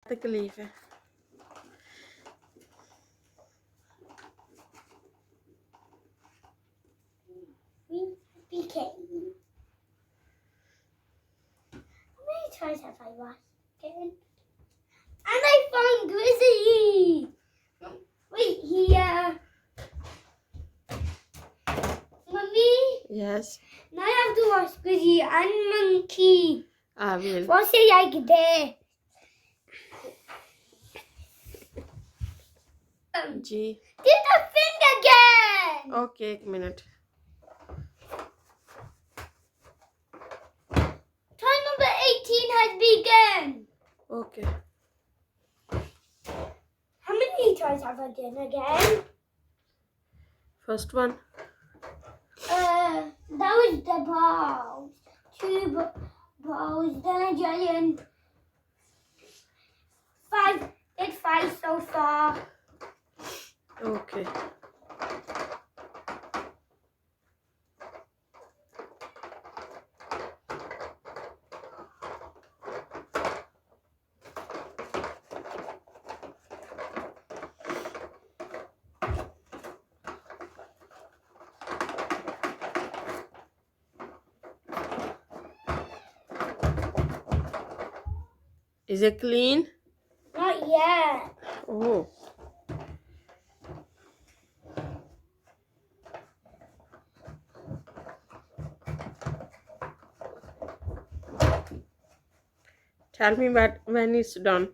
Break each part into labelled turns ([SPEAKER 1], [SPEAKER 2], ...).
[SPEAKER 1] तकलीफ है।
[SPEAKER 2] How many times have I watched it? And I found Grizzly. Wait here. Mummy,
[SPEAKER 1] Yes,
[SPEAKER 2] now I have to watch Grizzly and Monkey.
[SPEAKER 1] I will.
[SPEAKER 2] What's it like there?
[SPEAKER 1] जी
[SPEAKER 2] Did the thing again?
[SPEAKER 1] Okay, एक मिनट।
[SPEAKER 2] Time number 18 has begun.
[SPEAKER 1] Okay,
[SPEAKER 2] How many times have I done again?
[SPEAKER 1] First one.
[SPEAKER 2] That was the balls. Two balls, then a giant. Did five so far.
[SPEAKER 1] Okay, is it clean?
[SPEAKER 2] Not yet.
[SPEAKER 1] Oh, tell me when it's done.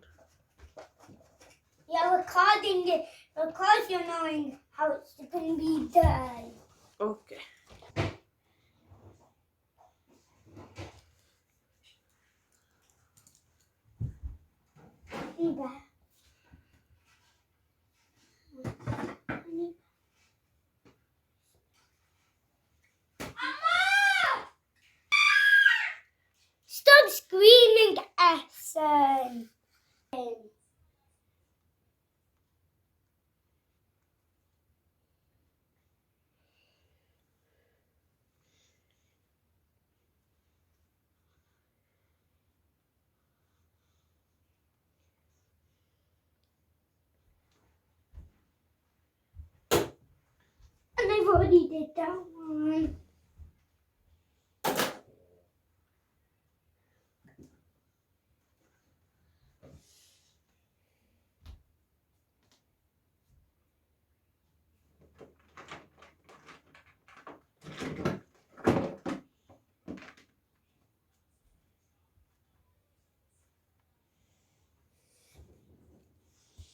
[SPEAKER 2] Yeah, recording it because you're knowing how it's going to be done.
[SPEAKER 1] Okay.
[SPEAKER 2] Stop screaming, Essen. And I've already did that one.